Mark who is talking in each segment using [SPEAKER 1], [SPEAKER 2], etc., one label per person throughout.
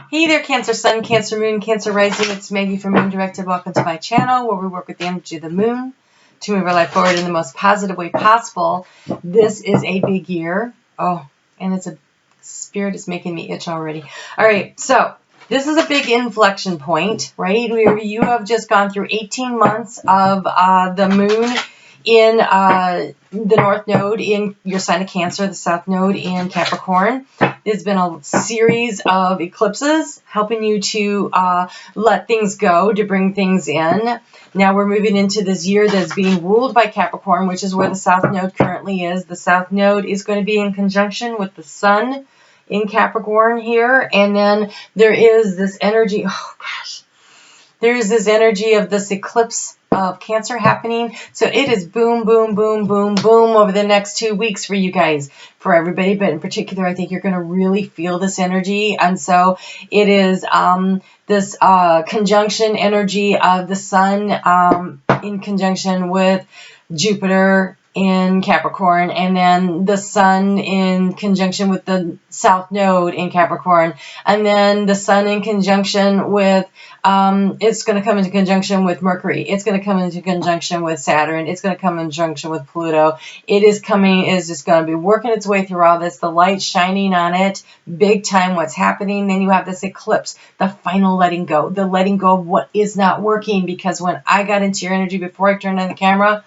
[SPEAKER 1] Hey there, Cancer Sun, Cancer Moon, Cancer Rising. It's Maggie from Moon Directed. Welcome to my channel where we work with the energy of the moon to move our life forward in the most positive way possible. This is a big year. Oh, and it's a spirit is making me itch already. All right, so this is a big inflection point, right? You have just gone through 18 months of the moon in the North Node in your sign of Cancer, the South Node in Capricorn. There's been a series of eclipses helping you to let things go, to bring things in. Now we're moving into this year that's being ruled by Capricorn, which is where the South Node currently is. The South Node is going to be in conjunction with the Sun in Capricorn here. And then there is this energy, oh gosh, there's this energy of this eclipse of Cancer happening. So it is boom, boom, boom, boom, boom over the next 2 weeks for you guys, for everybody. But in particular, I think you're going to really feel this energy. And so it is this conjunction energy of the Sun in conjunction with Jupiter in Capricorn, and then the Sun in conjunction with the South Node in Capricorn, and then the Sun in conjunction with it's going to come into conjunction with Mercury. It's going to come into conjunction with Saturn. It's going to come in conjunction with Pluto. It is just going to be working its way through all this. The light shining on it, big time what's happening. Then you have this eclipse, the final letting go. The letting go of what is not working, because when I got into your energy before I turned on the camera,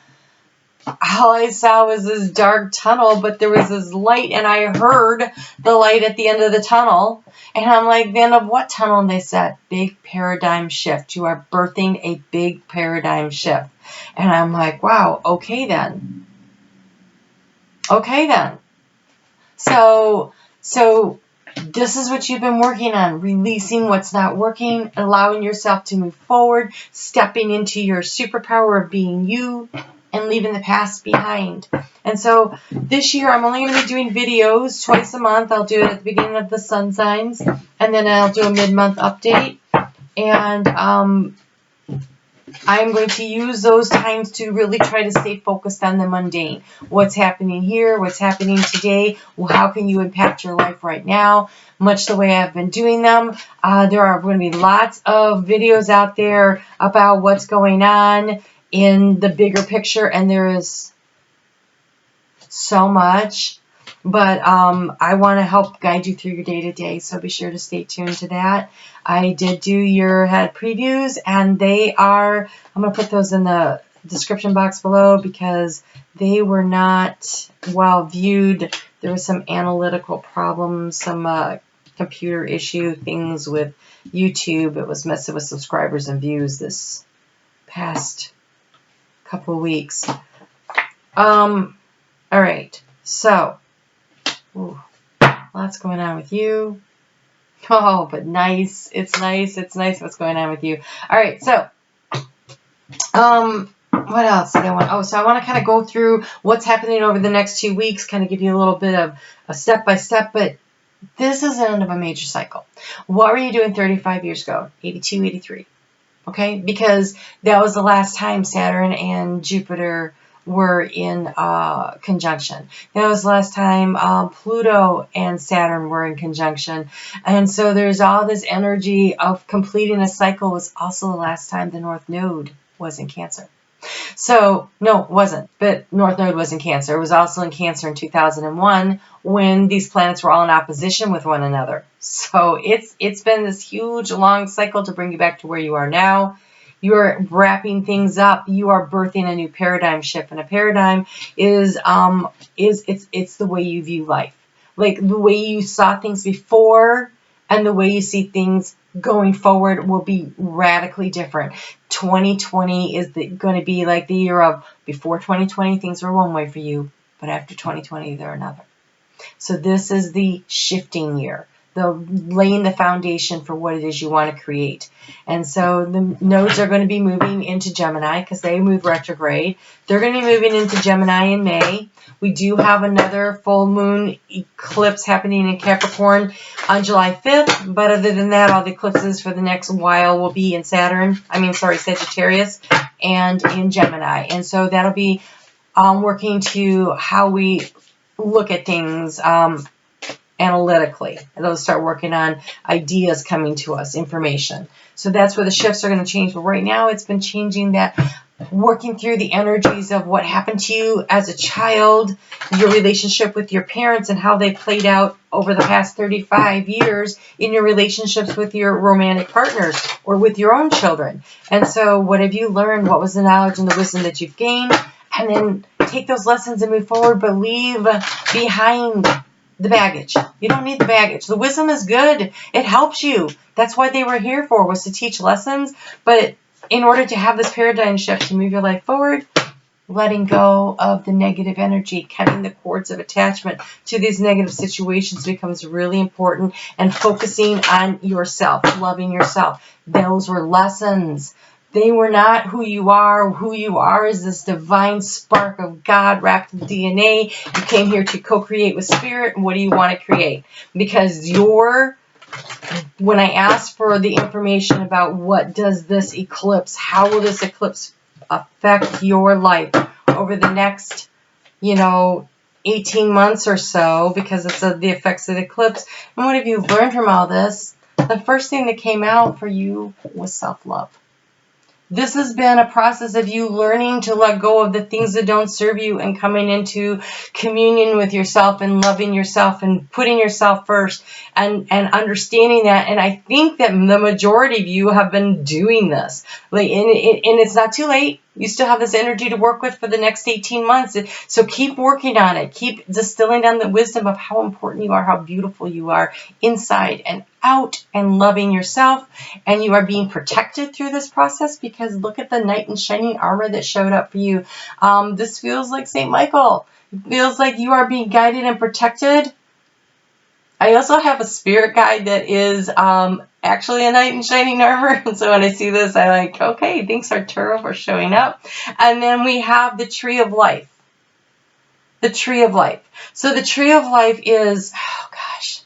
[SPEAKER 1] all I saw was this dark tunnel, but there was this light, and I heard the light at the end of the tunnel. And I'm like, the end of what tunnel? And they said, big paradigm shift. You are birthing a big paradigm shift. And I'm like, wow, okay then. Okay then. So this is what you've been working on, releasing what's not working, allowing yourself to move forward, stepping into your superpower of being you, and leaving the past behind. And so this year I'm only going to be doing videos twice a month. I'll do it at the beginning of the sun signs, and then I'll do a mid-month update. And I'm going to use those times to really try to stay focused on the mundane. What's happening here? What's happening today? Well, how can you impact your life right now? Much the way I've been doing them. There are going to be lots of videos out there about what's going on in the bigger picture, and there is so much, but I want to help guide you through your day-to-day, so be sure to stay tuned to that. I did do your head previews, and they are, I'm going to put those in the description box below because they were not well viewed. There was some analytical problems, some computer issue things with YouTube. It was messing with subscribers and views this past couple of weeks. All right, so lots going on with you. Oh, but nice. It's nice what's going on with you. All right, so what else did I want? Oh, so I want to kind of go through what's happening over the next 2 weeks, kind of give you a little bit of a step by step, but this is the end of a major cycle. What were you doing 35 years ago? 82, 83. Okay, because that was the last time Saturn and Jupiter were in conjunction. That was the last time Pluto and Saturn were in conjunction. And so there's all this energy of completing a cycle. Was also the last time the North Node was in Cancer. So, no, it wasn't, but North Node was in Cancer. It was also in Cancer in 2001 when these planets were all in opposition with one another. So it's been this huge, long cycle to bring you back to where you are now. You're wrapping things up. You are birthing a new paradigm shift, and a paradigm is it's the way you view life, like the way you saw things before, and the way you see things going forward will be radically different. 2020 is going to be like the year of, before 2020, things were one way for you, but after 2020, they're another. So this is the shifting year, the laying the foundation for what it is you want to create. And so the nodes are going to be moving into Gemini because they move retrograde. They're going to be moving into Gemini in May. We do have another full moon eclipse happening in Capricorn on July 5th. But other than that, all the eclipses for the next while will be in Sagittarius and in Gemini. And so that'll be working to how we look at things analytically. And they'll start working on ideas coming to us, information. So that's where the shifts are going to change. But right now it's been changing that, working through the energies of what happened to you as a child, your relationship with your parents and how they played out over the past 35 years in your relationships with your romantic partners or with your own children. And so what have you learned? What was the knowledge and the wisdom that you've gained? And then take those lessons and move forward, but leave behind the baggage. You don't need the baggage. The wisdom is good. It helps you. That's what they were here for, was to teach lessons. But in order to have this paradigm shift to move your life forward, letting go of the negative energy, cutting the cords of attachment to these negative situations becomes really important, and focusing on yourself, loving yourself. Those were lessons. They were not who you are. Who you are is this divine spark of God wrapped in DNA. You came here to co-create with Spirit. And what do you want to create? Because when I asked for the information about what does this eclipse, how will this eclipse affect your life over the next, 18 months or so, because it's the effects of the eclipse, and what have you learned from all this? The first thing that came out for you was self-love. This has been a process of you learning to let go of the things that don't serve you and coming into communion with yourself and loving yourself and putting yourself first and understanding that. And I think that the majority of you have been doing this. And it's not too late. You still have this energy to work with for the next 18 months. So keep working on it. Keep distilling down the wisdom of how important you are, how beautiful you are inside and out, and loving yourself. And you are being protected through this process, because look at the knight in shining armor that showed up for you. This feels like St. Michael. It feels like you are being guided and protected. I also have a spirit guide that is actually a knight in shining armor. And so when I see this, I like, okay, thanks Arturo for showing up. And then we have the tree of life. The tree of life. So the tree of life is, oh gosh,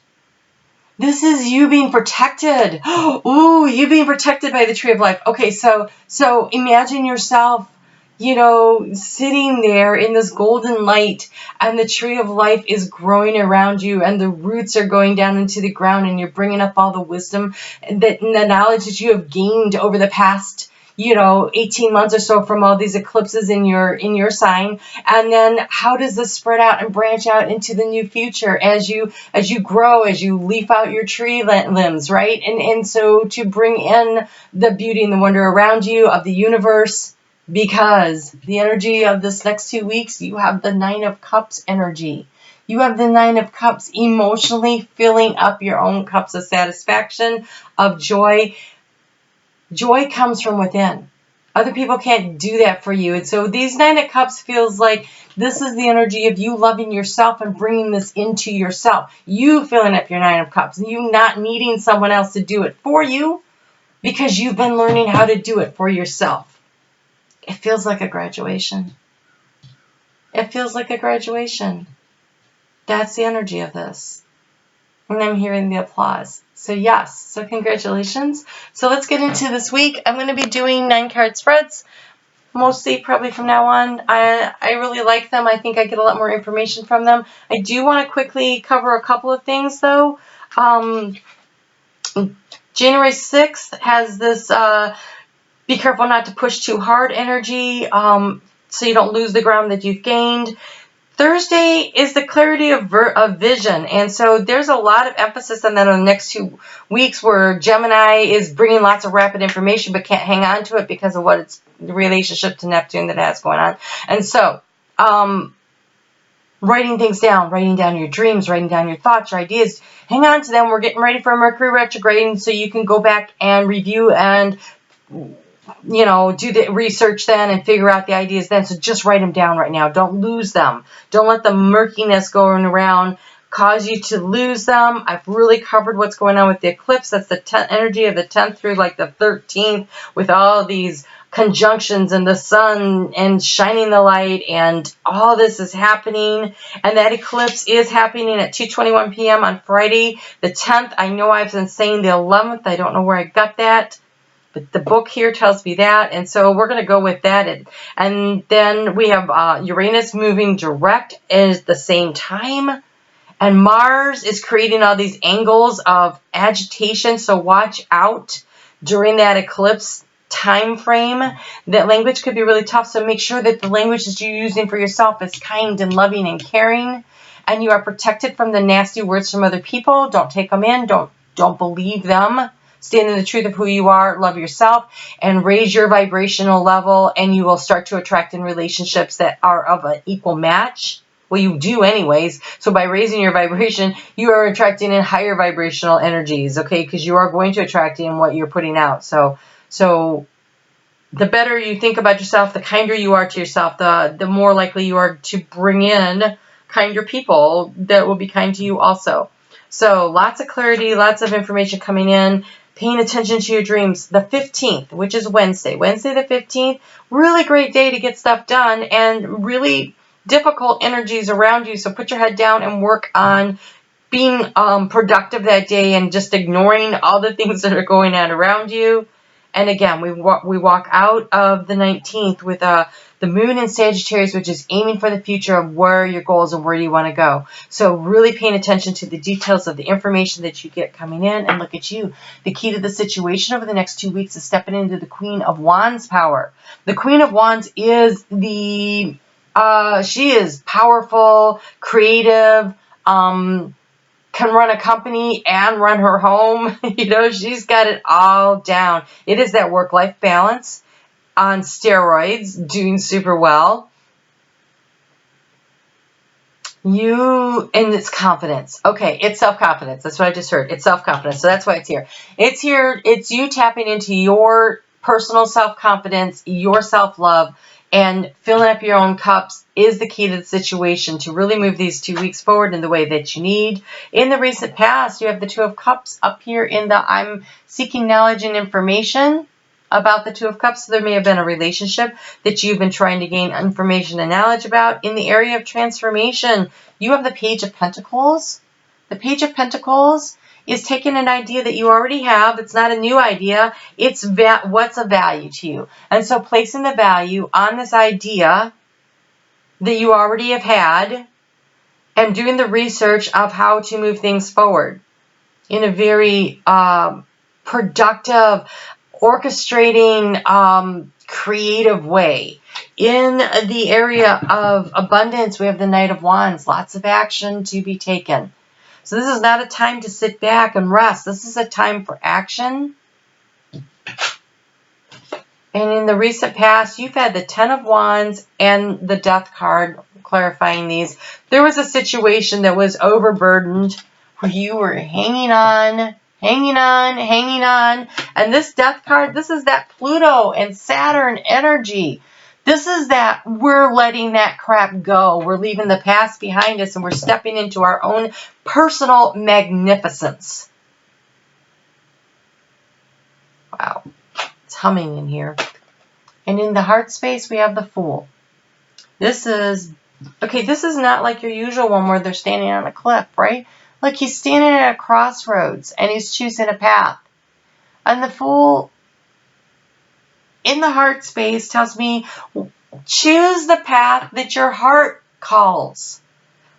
[SPEAKER 1] this is you being protected. Ooh, you being protected by the tree of life. Okay, so imagine yourself, sitting there in this golden light, and the tree of life is growing around you, and the roots are going down into the ground, and you're bringing up all the wisdom and the knowledge that you have gained over the past 18 months or so from all these eclipses in your sign. And then how does this spread out and branch out into the new future as you grow, as you leaf out your tree limbs, right? And so to bring in the beauty and the wonder around you of the universe, because the energy of this next 2 weeks, you have the 9 of Cups energy. You have the 9 of Cups emotionally filling up your own cups of satisfaction, of joy. Joy comes from within. Other people can't do that for you. And so these 9 of Cups feels like this is the energy of you loving yourself and bringing this into yourself. You filling up your 9 of Cups. You not needing someone else to do it for you, because you've been learning how to do it for yourself. It feels like a graduation. It feels like a graduation. That's the energy of this. And I'm hearing the applause. So yes, so congratulations. So let's get into this week. I'm going to be doing 9-card spreads, mostly probably from now on. I really like them. I think I get a lot more information from them. I do want to quickly cover a couple of things though. January 6th has this be careful not to push too hard energy, so you don't lose the ground that you've gained. Thursday is the clarity of vision, and so there's a lot of emphasis on that on the next 2 weeks, where Gemini is bringing lots of rapid information but can't hang on to it because of what it's the relationship to Neptune that has going on. And so writing things down, writing down your dreams, writing down your thoughts, your ideas, hang on to them. We're getting ready for Mercury retrograde, so you can go back and review and do the research then and figure out the ideas then. So just write them down right now. Don't lose them. Don't let the murkiness going around cause you to lose them. I've really covered what's going on with the eclipse. That's the energy of the 10th through like the 13th, with all these conjunctions and the sun and shining the light, and all this is happening. And that eclipse is happening at 2:21 p.m. on Friday the 10th. I know I've been saying the 11th. I don't know where I got that, but the book here tells me that, and so we're going to go with that. And then we have Uranus moving direct at the same time, And Mars is creating all these angles of agitation, so watch out during that eclipse time frame. That language could be really tough, so make sure that the language that you're using for yourself is kind and loving and caring, and you are protected from the nasty words from other people. Don't take them in. Don't believe them. Stand in the truth of who you are, love yourself, and raise your vibrational level, and you will start to attract in relationships that are of an equal match. Well, you do anyways. So by raising your vibration, you are attracting in higher vibrational energies, okay? Because you are going to attract in what you're putting out. So the better you think about yourself, the kinder you are to yourself, the more likely you are to bring in kinder people that will be kind to you also. So lots of clarity, lots of information coming in. Paying attention to your dreams. The 15th, which is Wednesday the 15th, really great day to get stuff done, and really difficult energies around you. So put your head down and work on being productive that day and just ignoring all the things that are going on around you. And again, we walk out of the 19th with the moon in Sagittarius, which is aiming for the future of where are your goals and where do you want to go. So really paying attention to the details of the information that you get coming in. And look at you. The key to the situation over the next 2 weeks is stepping into the Queen of Wands power. The Queen of Wands is she is powerful, creative, can run a company and run her home. You know, she's got it all down. It is that work-life balance on steroids, doing super well. And it's confidence. Okay, it's self-confidence. That's what I just heard. It's self-confidence. So that's why it's here. It's here. It's you tapping into your personal self-confidence, your self-love, and filling up your own cups is the key to the situation to really move these 2 weeks forward in the way that you need. In the recent past, you have the Two of Cups up here in the I'm seeking knowledge and information about the Two of Cups. So there may have been a relationship that you've been trying to gain information and knowledge about. In the area of transformation, you have the Page of Pentacles. The Page of Pentacles is taking an idea that you already have. It's not a new idea. It's what's of value to you. And so placing the value on this idea that you already have had and doing the research of how to move things forward in a very productive, orchestrating, creative way. In the area of abundance, we have the Knight of Wands. Lots of action to be taken. So this is not a time to sit back and rest. This is a time for action. And in the recent past, you've had the Ten of Wands and the Death card, clarifying these. There was a situation that was overburdened where you were hanging on. And this Death card, this is that Pluto and Saturn energy. This is that we're letting that crap go. We're leaving the past behind us and we're stepping into our own personal magnificence. Wow. It's humming in here. And in the heart space, we have the Fool. This is not like your usual one where they're standing on a cliff, right? Look, he's standing at a crossroads and he's choosing a path. And the Fool in the heart space tells me, choose the path that your heart calls,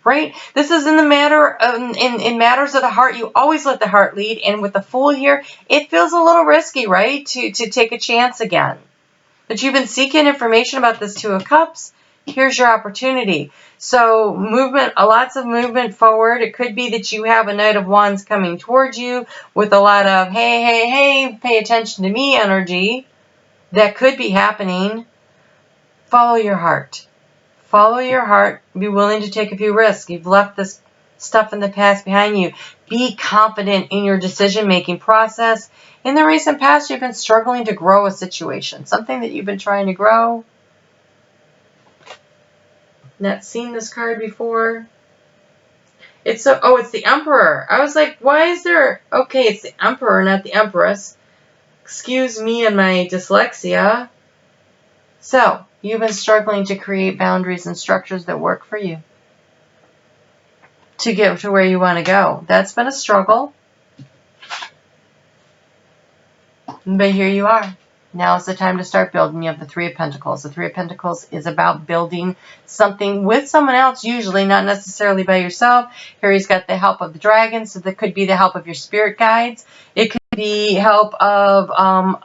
[SPEAKER 1] right? This is in the matter of, in matters of the heart. You always let the heart lead. And with the Fool here, it feels a little risky, right? To take a chance again. But you've been seeking information about this Two of Cups. Here's your opportunity. So movement, lots of movement forward. It could be that you have a Knight of Wands coming towards you with a lot of, hey, pay attention to me energy. That could be happening. Follow your heart. Follow your heart. Be willing to take a few risks. You've left this stuff in the past behind you. Be confident in your decision-making process. In the recent past, you've been struggling to grow a situation. Something that you've been trying to grow. Not seen this card before. It's the Emperor. I was like, why is there... Okay, it's the Emperor, not the Empress. Excuse me and my dyslexia. So, you've been struggling to create boundaries and structures that work for you to get to where you want to go. That's been a struggle. But here you are. Now is the time to start building. You have the Three of Pentacles. The Three of Pentacles is about building something with someone else, usually not necessarily by yourself. Here he's got the help of the dragon, so that could be the help of your spirit guides. It could be help of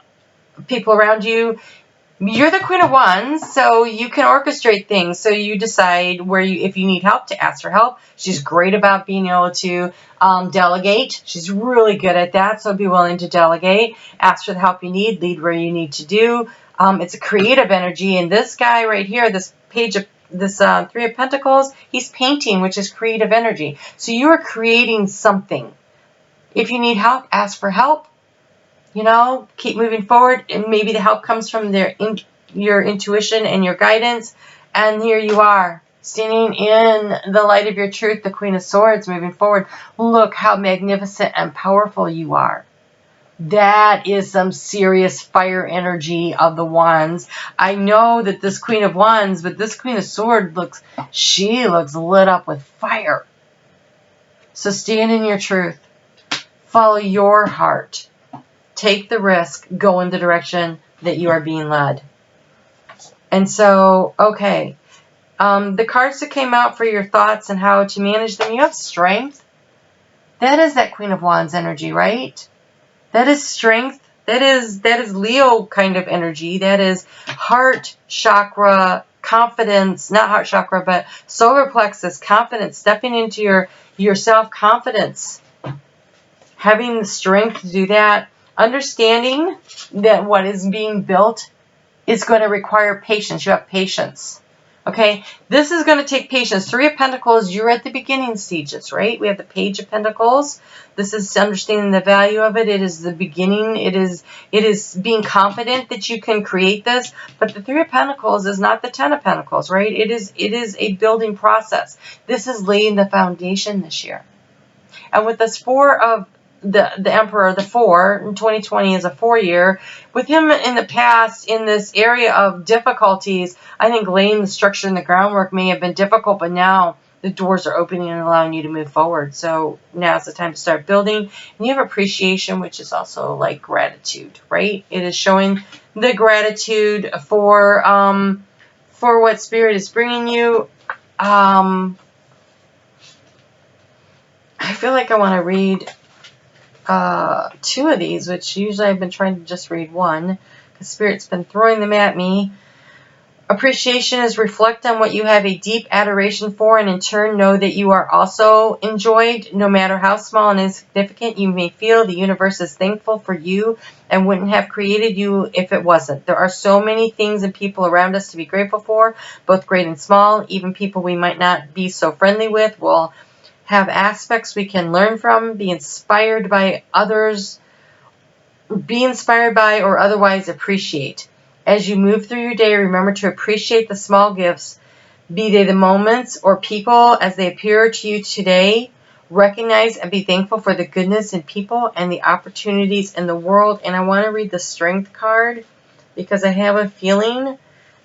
[SPEAKER 1] people around you. You're the Queen of Wands, so you can orchestrate things. So you decide if you need help, to ask for help. She's great about being able to delegate. She's really good at that, so be willing to delegate. Ask for the help you need. Lead where you need to do. It's a creative energy, and this guy right here, this page of this Three of Pentacles, he's painting, which is creative energy. So you are creating something. If you need help, ask for help. You know, keep moving forward, and maybe the help comes from your intuition and your guidance. And here you are, standing in the light of your truth, the Queen of Swords, moving forward. Look how magnificent and powerful you are. That is some serious fire energy of the Wands. I know that this Queen of Wands, but this Queen of Swords looks lit up with fire. So stand in your truth. Follow your heart. Take the risk, go in the direction that you are being led. And so, okay, the cards that came out for your thoughts and how to manage them, you have strength. That is that Queen of Wands energy, right? That is strength. That is Leo kind of energy. That is heart chakra, confidence, not heart chakra, but solar plexus, confidence, stepping into your self-confidence, having the strength to do that. Understanding that what is being built is going to require patience. You have patience. Okay? This is going to take patience. Three of Pentacles, you're at the beginning stages, right? We have the Page of Pentacles. This is understanding the value of it. It is the beginning. It is being confident that you can create this. But the Three of Pentacles is not the Ten of Pentacles, right? It is a building process. This is laying the foundation this year. And with this Four of the Emperor, the 4, in 2020 is a 4-year. With him in the past, in this area of difficulties, I think laying the structure and the groundwork may have been difficult, but now the doors are opening and allowing you to move forward. So now's the time to start building. And you have appreciation, which is also like gratitude, right? It is showing the gratitude for what Spirit is bringing you. I feel like I want to read 2 of these, which usually I've been trying to just read one because Spirit's been throwing them at me. Appreciation is reflect on what you have a deep adoration for, and in turn know that you are also enjoyed. No matter how small and insignificant you may feel, the universe is thankful for you and wouldn't have created you if it wasn't. There are so many things and people around us to be grateful for, both great and small. Even people we might not be so friendly with will have aspects we can learn from, be inspired by or otherwise appreciate. As you move through your day, remember to appreciate the small gifts, be they the moments or people as they appear to you today. Recognize and be thankful for the goodness in people and the opportunities in the world. And I want to read the Strength card because I have a feeling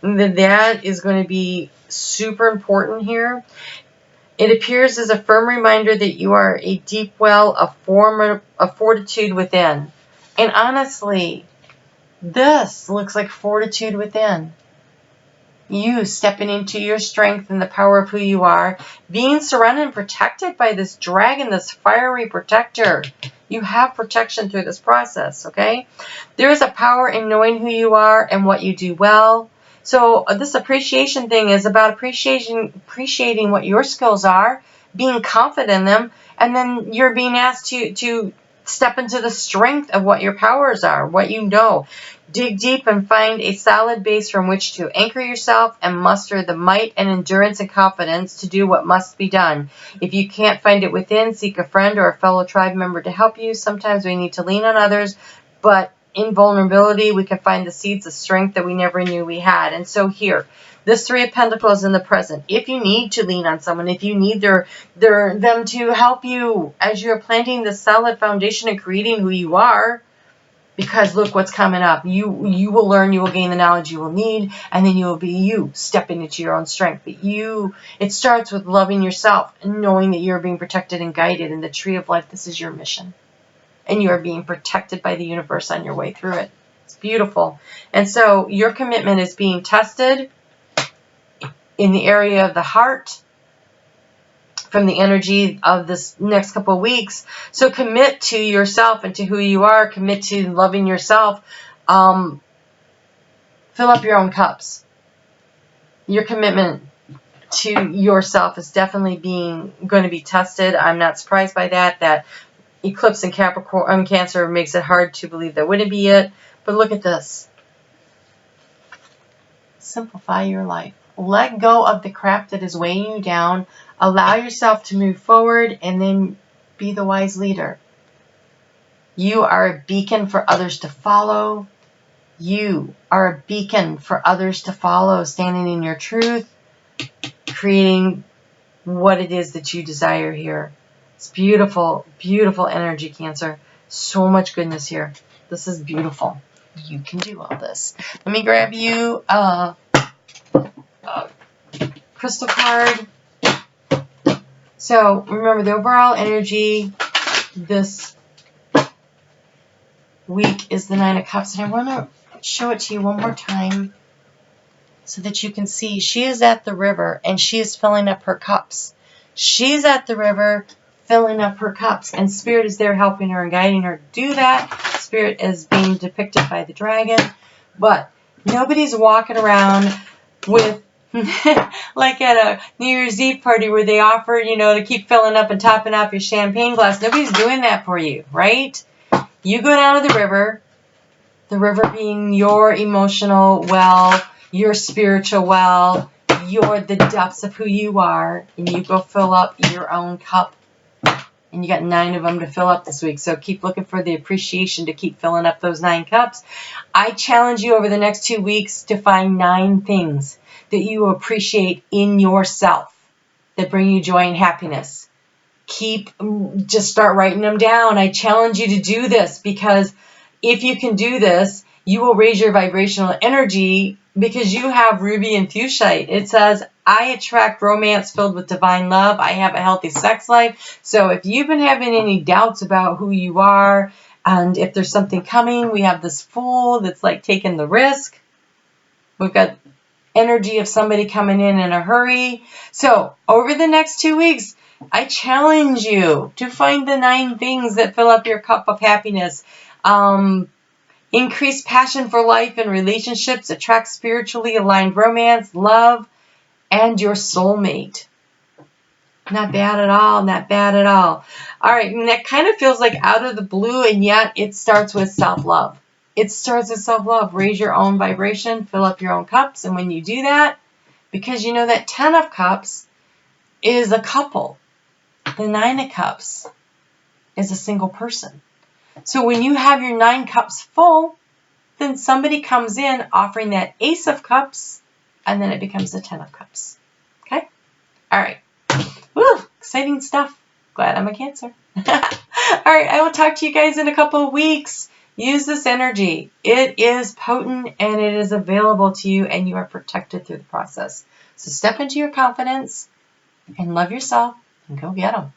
[SPEAKER 1] that is going to be super important here. It appears as a firm reminder that you are a deep well of fortitude within. And honestly, this looks like fortitude within. You stepping into your strength and the power of who you are, being surrounded and protected by this dragon, this fiery protector. You have protection through this process, okay? There is a power in knowing who you are and what you do well. So this appreciation thing is about appreciating what your skills are, being confident in them, and then you're being asked to step into the strength of what your powers are, what you know. Dig deep and find a solid base from which to anchor yourself and muster the might and endurance and confidence to do what must be done. If you can't find it within, seek a friend or a fellow tribe member to help you. Sometimes we need to lean on others, but in vulnerability, we can find the seeds of strength that we never knew we had. And so here, this Three of Pentacles in the present. If you need to lean on someone, if you need them to help you as you're planting the solid foundation and creating who you are, because look what's coming up. You will learn, you will gain the knowledge you will need, and then you will be you, stepping into your own strength. But it starts with loving yourself and knowing that you're being protected and guided in the tree of life. This is your mission. And you are being protected by the universe on your way through it. It's beautiful. And so your commitment is being tested in the area of the heart from the energy of this next couple of weeks. So commit to yourself and to who you are. Commit to loving yourself. Fill up your own cups. Your commitment to yourself is definitely going to be tested. I'm not surprised by that. That eclipse in Capricorn, Cancer makes it hard to believe that wouldn't be it. But look at this. Simplify your life. Let go of the crap that is weighing you down. Allow yourself to move forward and then be the wise leader. You are a beacon for others to follow. You are a beacon for others to follow, standing in your truth, creating what it is that you desire here. It's beautiful, beautiful energy, Cancer. So much goodness here. This is beautiful. You can do all this. Let me grab you a crystal card. So remember, the overall energy this week is the Nine of Cups. And I want to show it to you one more time so that you can see. She is at the river and she is filling up her cups. She's at the river filling up her cups, and Spirit is there helping her and guiding her to do that. Spirit is being depicted by the dragon, but nobody's walking around with like at a New Year's Eve party where they offer, to keep filling up and topping off your champagne glass. Nobody's doing that for you, right? You go down to the river being your emotional well, your spiritual well, the depths of who you are, and you go fill up your own cup. And you got 9 of them to fill up this week. So keep looking for the appreciation to keep filling up those 9 cups. I challenge you over the next 2 weeks to find 9 things that you appreciate in yourself that bring you joy and happiness. Just start writing them down. I challenge you to do this, because if you can do this, you will raise your vibrational energy, because you have ruby and fuchsite. It says, I attract romance filled with divine love. I have a healthy sex life. So if you've been having any doubts about who you are, and if there's something coming, we have this Fool that's like taking the risk. We've got energy of somebody coming in a hurry. So over the next 2 weeks, I challenge you to find the 9 things that fill up your cup of happiness. Increase passion for life and relationships, attract spiritually aligned romance, love, and your soulmate. Not bad at all, not bad at all. All right, and that kind of feels like out of the blue, and yet it starts with self-love. It starts with self-love. Raise your own vibration, fill up your own cups, and when you do that, because you know that 10 of Cups is a couple. The 9 of Cups is a single person. So when you have your 9 cups full, then somebody comes in offering that Ace of Cups, and then it becomes the 10 of Cups. Okay? All right. Woo! Exciting stuff. Glad I'm a Cancer. All right. I will talk to you guys in a couple of weeks. Use this energy. It is potent, and it is available to you, and you are protected through the process. So step into your confidence and love yourself and go get them.